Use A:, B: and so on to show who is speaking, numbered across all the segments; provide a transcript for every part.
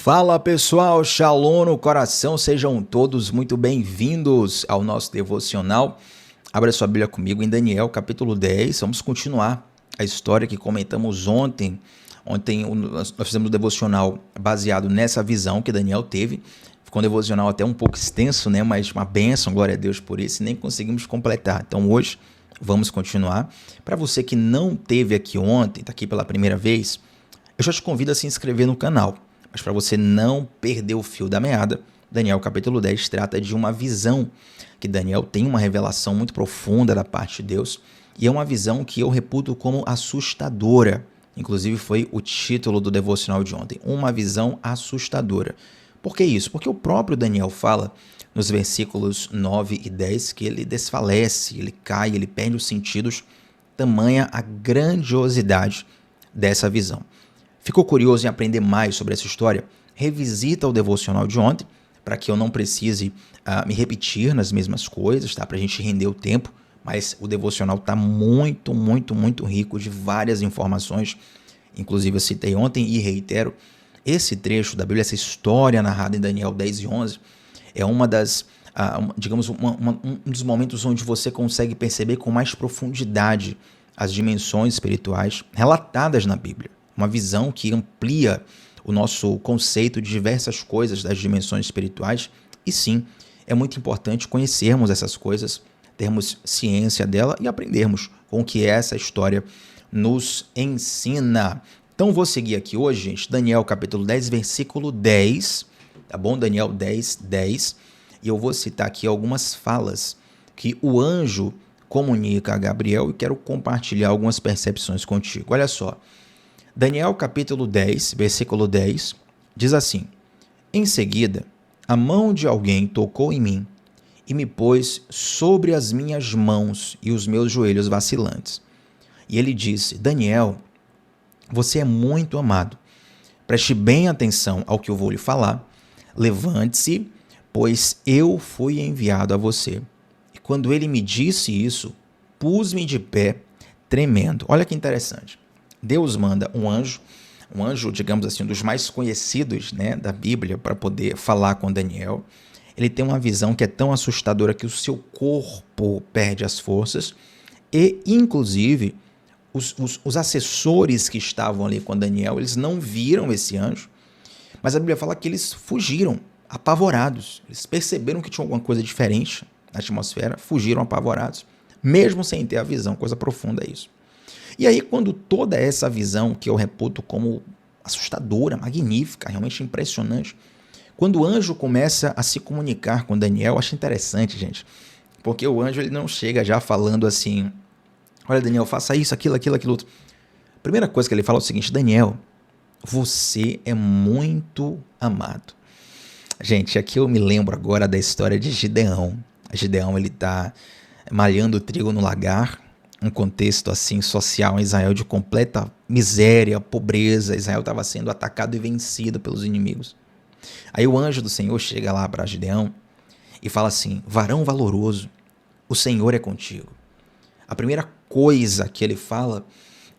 A: Fala pessoal, Shalom no coração, sejam todos muito bem-vindos ao nosso devocional. Abra sua Bíblia comigo em Daniel capítulo 10, vamos continuar a história que comentamos ontem. Nós fizemos um devocional baseado nessa visão que Daniel teve. Ficou um devocional até um pouco extenso, né? Mas uma bênção, glória a Deus por isso, e nem conseguimos completar. Então hoje vamos continuar. Para você que não teve aqui ontem, está aqui pela primeira vez, eu já te convido a se inscrever no canal. Mas para você não perder o fio da meada, Daniel capítulo 10 trata de uma visão que Daniel tem uma revelação muito profunda da parte de Deus, e é uma visão que eu reputo como assustadora. Inclusive foi o título do devocional de ontem, uma visão assustadora. Por que isso? Porque o próprio Daniel fala nos versículos 9 e 10 que ele desfalece, ele cai, ele perde os sentidos, tamanha a grandiosidade dessa visão. Ficou curioso em aprender mais sobre essa história? Revisita o devocional de ontem, para que eu não precise me repetir nas mesmas coisas, tá? Para a gente render o tempo, mas o devocional está muito rico de várias informações. Inclusive eu citei ontem e reitero, esse trecho da Bíblia, essa história narrada em Daniel 10 e 11, é uma das, um dos momentos onde você consegue perceber com mais profundidade as dimensões espirituais relatadas na Bíblia. Uma visão que amplia o nosso conceito de diversas coisas das dimensões espirituais. E sim, é muito importante conhecermos essas coisas, termos ciência dela e aprendermos com o que essa história nos ensina. Então vou seguir aqui hoje, gente, Daniel capítulo 10, versículo 10, tá bom? Daniel 10, 10. E eu vou citar aqui algumas falas que o anjo comunica a Gabriel e quero compartilhar algumas percepções contigo. Olha só. Daniel capítulo 10, versículo 10, diz assim: Em seguida, a mão de alguém tocou em mim e me pôs sobre as minhas mãos e os meus joelhos vacilantes. E ele disse: Daniel, você é muito amado. Preste bem atenção ao que eu vou lhe falar. Levante-se, pois eu fui enviado a você. E quando ele me disse isso, pus-me de pé, tremendo. Olha que interessante. Deus manda um anjo, digamos assim, um dos mais conhecidos, né, da Bíblia, para poder falar com Daniel. Ele tem uma visão que é tão assustadora que o seu corpo perde as forças e, inclusive, os assessores que estavam ali com Daniel, eles não viram esse anjo, mas a Bíblia fala que eles fugiram, apavorados. Eles perceberam que tinha alguma coisa diferente na atmosfera, fugiram apavorados, mesmo sem ter a visão. Coisa profunda é isso. E aí, quando toda essa visão, que eu reputo como assustadora, magnífica, realmente impressionante, quando o anjo começa a se comunicar com Daniel, eu acho interessante, gente, porque o anjo ele não chega já falando assim: olha, Daniel, faça isso, aquilo outro. A primeira coisa que ele fala é o seguinte: Daniel, você é muito amado. Gente, aqui eu me lembro agora da história de Gideão. Gideão, ele está malhando trigo no lagar, um contexto assim social em Israel de completa miséria, pobreza. Israel estava sendo atacado e vencido pelos inimigos. Aí o anjo do Senhor chega lá para Gideão e fala assim: varão valoroso, o Senhor é contigo. A primeira coisa que ele fala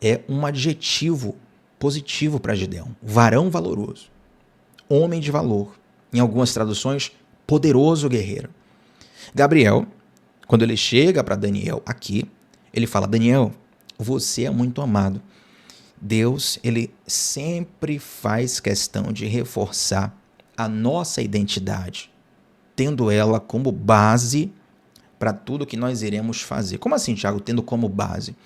A: é um adjetivo positivo para Gideão: varão valoroso, homem de valor. Em algumas traduções, poderoso guerreiro. Gabriel, quando ele chega para Daniel aqui, ele fala: Daniel, você é muito amado. Deus, ele sempre faz questão de reforçar a nossa identidade, tendo ela como base para tudo que nós iremos fazer. Como assim, Tiago, tendo como base?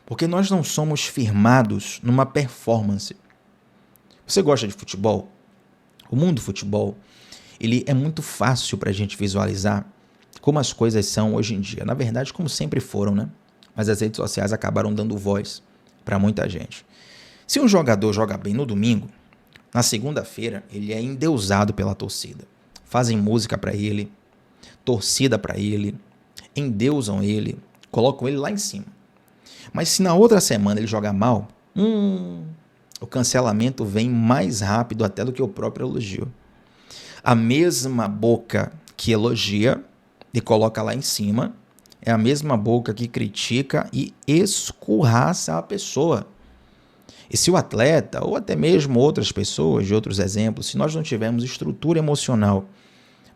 A: Porque nós não somos firmados numa performance. Você gosta de futebol? O mundo do futebol, ele é muito fácil para a gente visualizar como as coisas são hoje em dia. Na verdade, como sempre foram, né? Mas as redes sociais acabaram dando voz para muita gente. Se um jogador joga bem no domingo, na segunda-feira ele é endeusado pela torcida. Fazem música para ele, torcida para ele, endeusam ele, colocam ele lá em cima. Mas se na outra semana ele jogar mal, o cancelamento vem mais rápido até do que o próprio elogio. A mesma boca que elogia e coloca lá em cima é a mesma boca que critica e escorraça a pessoa. E se o atleta, ou até mesmo outras pessoas, de outros exemplos, se nós não tivermos estrutura emocional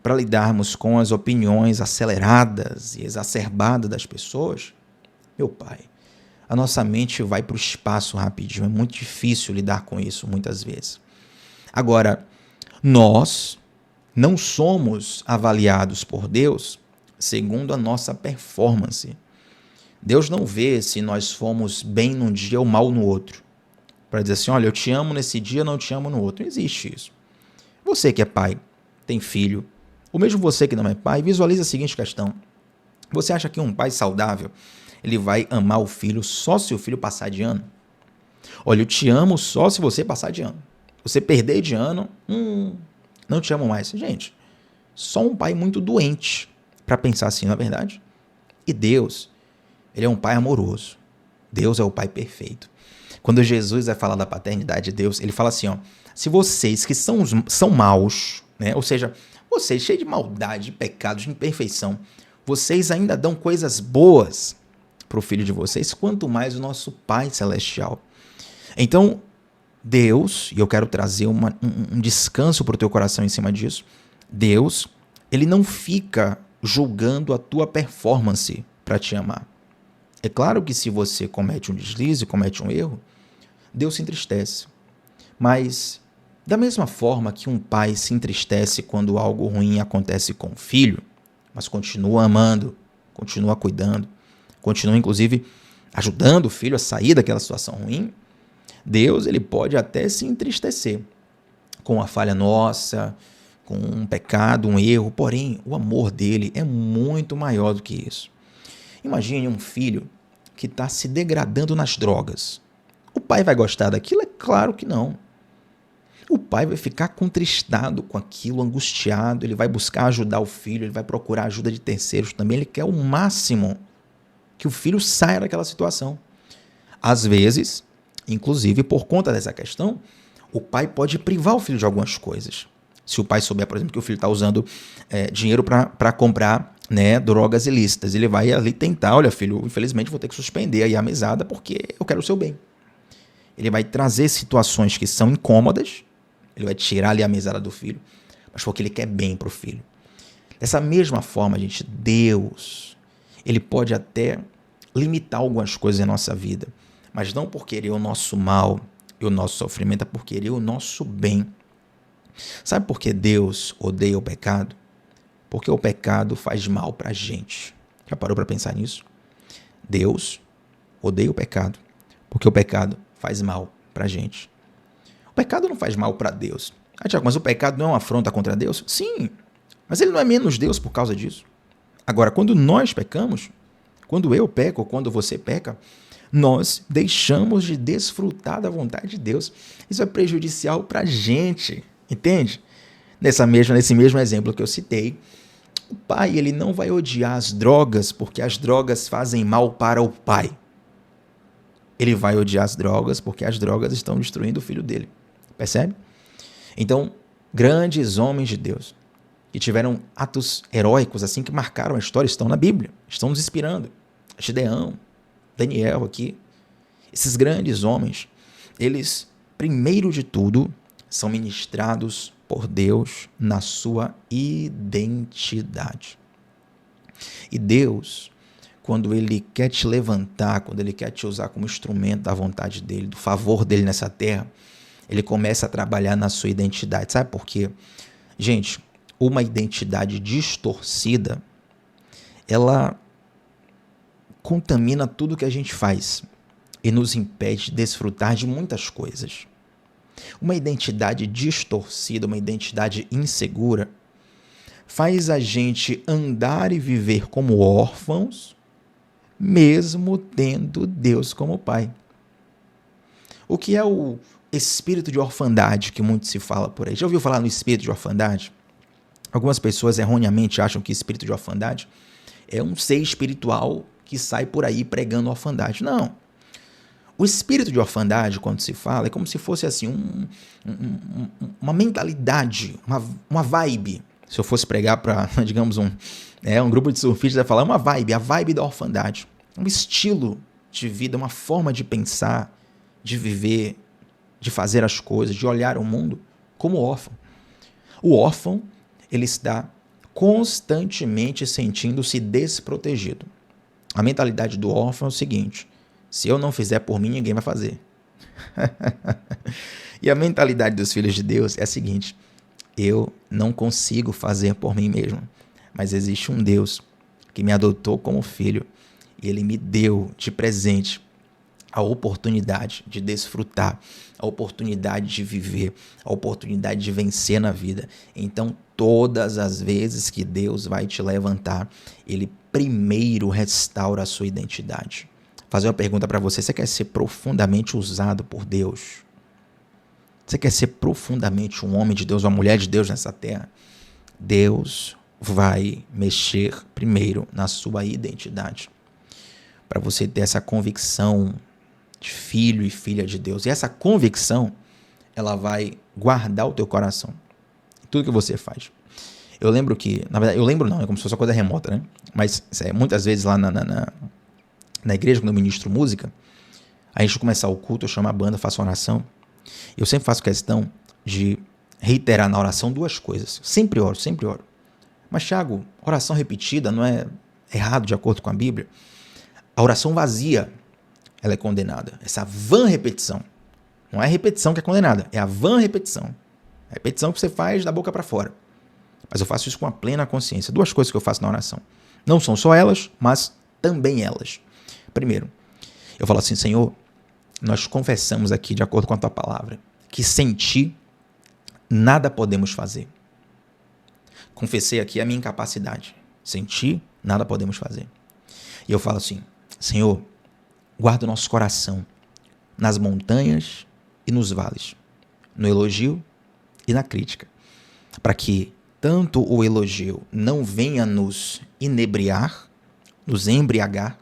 A: para lidarmos com as opiniões aceleradas e exacerbadas das pessoas, meu pai, a nossa mente vai para o espaço rapidinho. É muito difícil lidar com isso muitas vezes. Agora, nós não somos avaliados por Deus segundo a nossa performance. Deus não vê se nós fomos bem num dia ou mal no outro. Para dizer assim, olha, eu te amo nesse dia, não te amo no outro. Não existe isso. Você que é pai, tem filho, ou mesmo você que não é pai, visualize a seguinte questão. Você acha que um pai saudável, ele vai amar o filho só se o filho passar de ano? Olha, eu te amo só se você passar de ano. Você perder de ano, não te amo mais. Gente, só um pai muito doente para pensar assim, não é verdade? E Deus, ele é um pai amoroso. Deus é o pai perfeito. Quando Jesus vai falar da paternidade de Deus, ele fala assim, ó, se vocês que são maus, né, ou seja, vocês cheios de maldade, de pecado, de imperfeição, vocês ainda dão coisas boas para o filho de vocês, quanto mais o nosso Pai Celestial. Então, Deus, e eu quero trazer um descanso para o teu coração em cima disso, Deus, ele não fica julgando a tua performance para te amar. É claro que se você comete um deslize, comete um erro, Deus se entristece. Mas, da mesma forma que um pai se entristece quando algo ruim acontece com o filho, mas continua amando, continua cuidando, continua inclusive ajudando o filho a sair daquela situação ruim, Deus ele pode até se entristecer com a falha nossa, com um pecado, um erro, porém o amor dele é muito maior do que isso. Imagine um filho que está se degradando nas drogas. O pai vai gostar daquilo? É claro que não. O pai vai ficar contristado com aquilo, angustiado, ele vai buscar ajudar o filho, ele vai procurar ajuda de terceiros também, ele quer o máximo que o filho saia daquela situação. Às vezes, inclusive por conta dessa questão, o pai pode privar o filho de algumas coisas. Se o pai souber, por exemplo, que o filho está usando dinheiro para comprar, né, drogas ilícitas, ele vai ali tentar, olha filho, infelizmente vou ter que suspender aí a mesada porque eu quero o seu bem. Ele vai trazer situações que são incômodas, ele vai tirar ali a mesada do filho, mas porque ele quer bem para o filho. Dessa mesma forma, gente, Deus, ele pode até limitar algumas coisas em nossa vida, mas não por querer o nosso mal e o nosso sofrimento, é por querer o nosso bem. Sabe por que Deus odeia o pecado? Porque o pecado faz mal para a gente. Já parou para pensar nisso? Deus odeia o pecado, porque o pecado faz mal para a gente. O pecado não faz mal para Deus. Ah, Tiago, mas o pecado não é uma afronta contra Deus? Sim, mas ele não é menos Deus por causa disso. Agora, quando nós pecamos, quando eu peco, quando você peca, nós deixamos de desfrutar da vontade de Deus. Isso é prejudicial para a gente, entende? Nesse mesmo exemplo que eu citei, o pai ele não vai odiar as drogas porque as drogas fazem mal para o pai. Ele vai odiar as drogas porque as drogas estão destruindo o filho dele. Percebe? Então, grandes homens de Deus que tiveram atos heróicos assim que marcaram a história estão na Bíblia, estão nos inspirando. Gideão, Daniel aqui. Esses grandes homens, eles, primeiro de tudo, são ministrados por Deus na sua identidade. E Deus, quando Ele quer te levantar, quando Ele quer te usar como instrumento da vontade dEle, do favor dEle nessa terra, Ele começa a trabalhar na sua identidade. Sabe por quê? Gente, uma identidade distorcida, ela contamina tudo que a gente faz e nos impede de desfrutar de muitas coisas. Uma identidade distorcida, uma identidade insegura, faz a gente andar e viver como órfãos, mesmo tendo Deus como Pai. O que é o espírito de orfandade que muito se fala por aí? Já ouviu falar no espírito de orfandade? Algumas pessoas erroneamente acham que espírito de orfandade é um ser espiritual que sai por aí pregando orfandade. Não. O espírito de orfandade, quando se fala, é como se fosse assim uma mentalidade, uma vibe. Se eu fosse pregar para, digamos, um grupo de surfistas, vai falar uma vibe, a vibe da orfandade. Um estilo de vida, uma forma de pensar de viver, de fazer as coisas, de olhar o mundo como órfão. O órfão, ele está constantemente sentindo-se desprotegido. A mentalidade do órfão é o seguinte: se eu não fizer por mim, ninguém vai fazer. E a mentalidade dos filhos de Deus é a seguinte: eu não consigo fazer por mim mesmo, mas existe um Deus que me adotou como filho e ele me deu de presente a oportunidade de desfrutar, a oportunidade de viver, a oportunidade de vencer na vida. Então, todas as vezes que Deus vai te levantar, Ele primeiro restaura a sua identidade. Vou fazer uma pergunta para você: você quer ser profundamente usado por Deus? Você quer ser profundamente um homem de Deus, uma mulher de Deus nessa terra? Deus vai mexer primeiro na sua identidade, para você ter essa convicção de filho e filha de Deus. E essa convicção, ela vai guardar o teu coração, tudo que você faz. Eu lembro que, na verdade, eu lembro não, é como se fosse uma coisa remota, né? Mas muitas vezes lá na igreja, quando eu ministro música, a gente começar o culto, eu chamo a banda, faço oração. Eu sempre faço questão de reiterar na oração duas coisas. Sempre oro. Mas, Thiago, oração repetida não é errado de acordo com a Bíblia? A oração vazia, ela é condenada. Essa vã repetição. Não é a repetição que é condenada, é a vã repetição. A repetição que você faz da boca para fora. Mas eu faço isso com a plena consciência. Duas coisas que eu faço na oração. Não são só elas, mas também elas. Primeiro, eu falo assim: Senhor, nós confessamos aqui, de acordo com a tua palavra, que sem ti nada podemos fazer. Confessei aqui a minha incapacidade. Sem ti nada podemos fazer. E eu falo assim: Senhor, guarda o nosso coração nas montanhas e nos vales, no elogio e na crítica, para que tanto o elogio não venha nos inebriar, nos embriagar,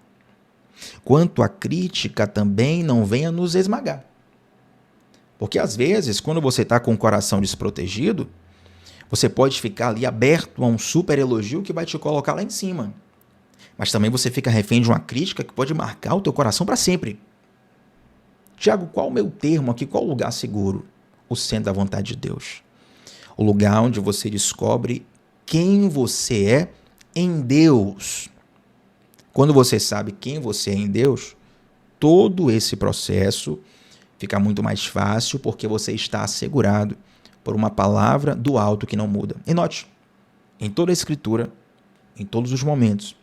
A: quanto a crítica também não venha nos esmagar. Porque às vezes, quando você está com o coração desprotegido, você pode ficar ali aberto a um super elogio que vai te colocar lá em cima. Mas também você fica refém de uma crítica que pode marcar o teu coração para sempre. Tiago, qual o meu termo aqui? Qual o lugar seguro? O centro da vontade de Deus. O lugar onde você descobre quem você é em Deus. Quando você sabe quem você é em Deus, todo esse processo fica muito mais fácil, porque você está assegurado por uma palavra do alto que não muda. E note, em toda a Escritura, em todos os momentos,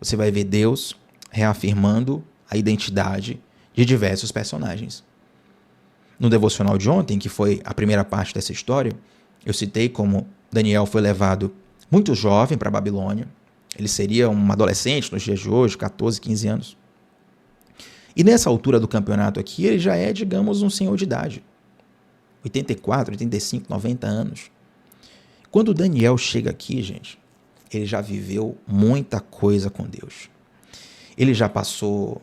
A: você vai ver Deus reafirmando a identidade de diversos personagens. No devocional de ontem, que foi a primeira parte dessa história, eu citei como Daniel foi levado muito jovem para a Babilônia. Ele seria um adolescente nos dias de hoje, 14, 15 anos. E nessa altura do campeonato aqui, ele já é, digamos, um senhor de idade. 84, 85, 90 anos. Quando Daniel chega aqui, gente, ele já viveu muita coisa com Deus. Ele já passou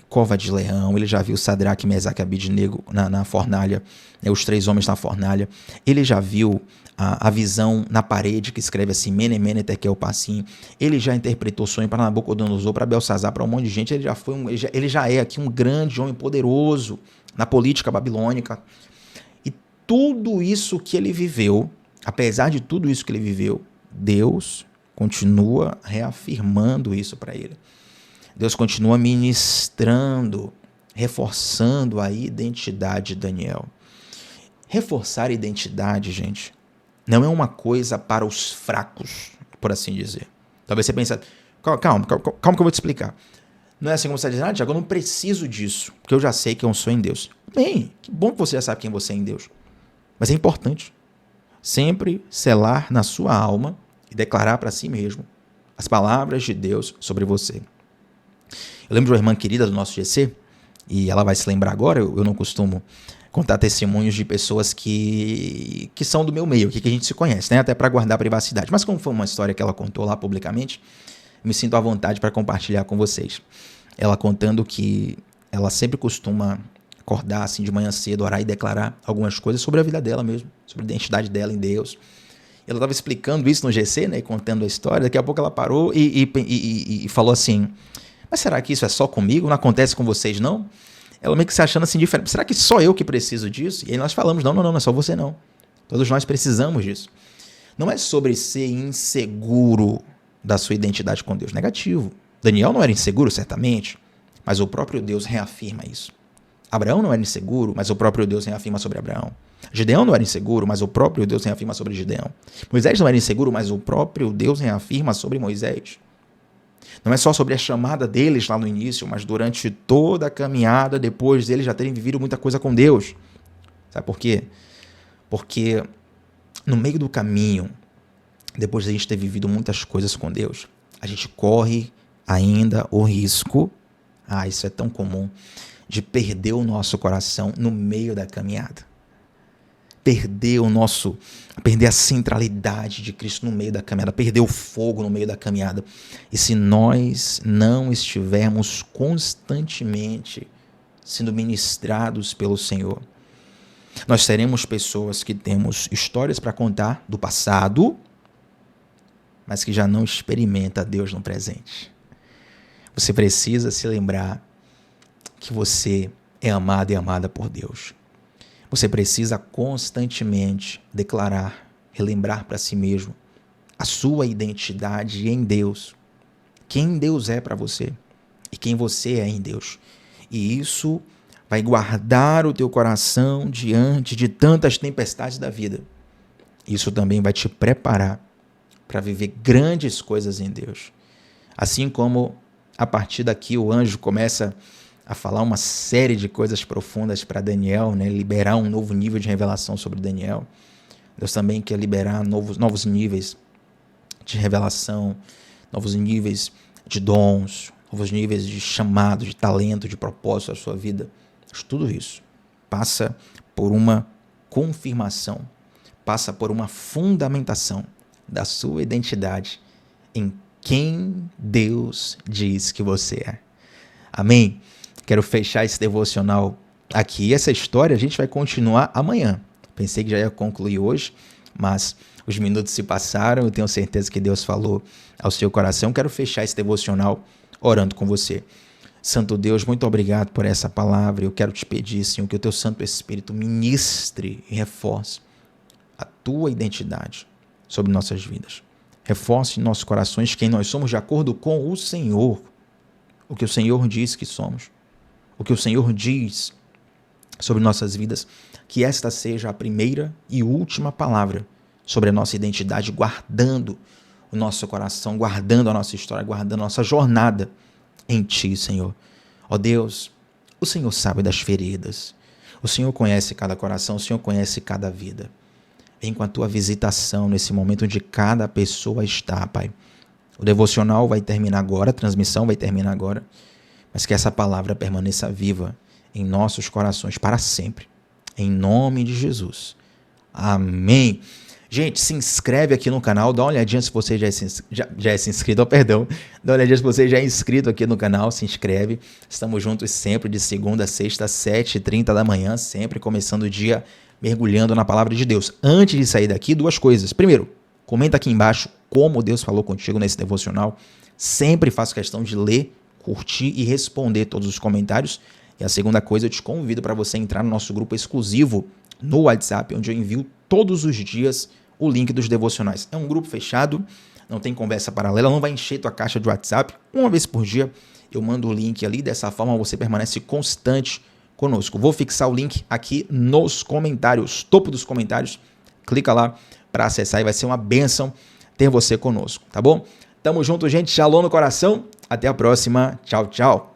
A: cova de leão, ele já viu Sadraque, Mesaque e Abidnego na fornalha, os 3 homens na fornalha. Ele já viu a visão na parede que escreve assim: Mene, Mene, Tekel, Parsim. Ele já interpretou sonho para Nabucodonosor, para Belsazar, para um monte de gente. Ele já é aqui um grande homem poderoso na política babilônica. E tudo isso que ele viveu, apesar de tudo isso que ele viveu, Deus continua reafirmando isso para ele. Deus continua ministrando, reforçando a identidade de Daniel. Reforçar a identidade, gente, não é uma coisa para os fracos, por assim dizer. Talvez você pense: calma que eu vou te explicar. Não é assim como você está dizendo: Tiago, eu não preciso disso, porque eu já sei quem eu sou em Deus. Bem, que bom que você já sabe quem você é em Deus. Mas é importante sempre selar na sua alma e declarar para si mesmo as palavras de Deus sobre você. Eu lembro de uma irmã querida do nosso GC, e ela vai se lembrar agora. Eu não costumo contar testemunhos de pessoas que são do meu meio, que a gente se conhece, né? Até para guardar a privacidade. Mas como foi uma história que ela contou lá publicamente, eu me sinto à vontade para compartilhar com vocês. Ela contando que ela sempre costuma acordar assim de manhã cedo, orar e declarar algumas coisas sobre a vida dela mesmo, sobre a identidade dela em Deus. Ela estava explicando isso no GC, né, e contando a história. Daqui a pouco ela parou e falou assim: mas será que isso é só comigo? Não acontece com vocês, não? ela meio que se achando assim diferente. Será que só eu que preciso disso? E aí nós falamos, não é só você não. Todos nós precisamos disso. Não é sobre ser inseguro da sua identidade com Deus. Negativo. Daniel não era inseguro, certamente, mas o próprio Deus reafirma isso. Abraão não era inseguro, mas o próprio Deus reafirma sobre Abraão. Gideão não era inseguro, mas o próprio Deus reafirma sobre Gideão. Moisés não era inseguro, mas o próprio Deus reafirma sobre Moisés. Não é só sobre a chamada deles lá no início, mas durante toda a caminhada, depois deles já terem vivido muita coisa com Deus. Sabe por quê? Porque no meio do caminho, depois de a gente ter vivido muitas coisas com Deus, a gente corre ainda o risco, isso é tão comum, de perder o nosso coração no meio da caminhada. Perder a centralidade de Cristo no meio da caminhada, perder o fogo no meio da caminhada. E se nós não estivermos constantemente sendo ministrados pelo Senhor, nós seremos pessoas que temos histórias para contar do passado, mas que já não experimenta Deus no presente. Você precisa se lembrar que você é amado e amada por Deus. Você precisa constantemente declarar, relembrar para si mesmo a sua identidade em Deus. Quem Deus é para você e quem você é em Deus. E isso vai guardar o teu coração diante de tantas tempestades da vida. Isso também vai te preparar para viver grandes coisas em Deus. Assim como a partir daqui o anjo começa a falar uma série de coisas profundas para Daniel, né? Liberar um novo nível de revelação sobre Daniel. Deus também quer liberar novos níveis de revelação, novos níveis de dons, novos níveis de chamado, de talento, de propósito à sua vida. Mas tudo isso passa por uma confirmação, passa por uma fundamentação da sua identidade em quem Deus diz que você é. Amém? Quero fechar esse devocional aqui. Essa história a gente vai continuar amanhã. Pensei que já ia concluir hoje, mas os minutos se passaram. Eu tenho certeza que Deus falou ao seu coração. Quero fechar esse devocional orando com você. Santo Deus, muito obrigado por essa palavra. Eu quero te pedir, Senhor, que o teu Santo Espírito ministre e reforce a tua identidade sobre nossas vidas. Reforce em nossos corações quem nós somos de acordo com o Senhor. O que o Senhor diz que somos. O que o Senhor diz sobre nossas vidas. Que esta seja a primeira e última palavra sobre a nossa identidade, guardando o nosso coração, guardando a nossa história, guardando a nossa jornada em Ti, Senhor. Ó Deus, o Senhor sabe das feridas. O Senhor conhece cada coração, o Senhor conhece cada vida. Vem com a Tua visitação nesse momento onde cada pessoa está, Pai. O devocional vai terminar agora, a transmissão vai terminar agora, mas que essa palavra permaneça viva em nossos corações para sempre. Em nome de Jesus. Amém. Gente, se inscreve aqui no canal, dá uma olhadinha se você já é inscrito, dá uma olhadinha se você já é inscrito aqui no canal, se inscreve. Estamos juntos sempre de segunda a sexta, 7h30 da manhã, sempre começando o dia mergulhando na palavra de Deus. Antes de sair daqui, duas coisas. Primeiro, comenta aqui embaixo como Deus falou contigo nesse devocional. Sempre faço questão de ler, curtir e responder todos os comentários. E a segunda coisa, eu te convido para você entrar no nosso grupo exclusivo no WhatsApp, onde eu envio todos os dias o link dos devocionais. É um grupo fechado, não tem conversa paralela, não vai encher tua caixa de WhatsApp. Uma vez por dia eu mando o link ali, dessa forma você permanece constante conosco. Vou fixar o link aqui nos comentários, topo dos comentários. Clica lá para acessar e vai ser uma bênção ter você conosco, tá bom? Tamo junto, gente. Shalom no coração. Até a próxima. Tchau, tchau.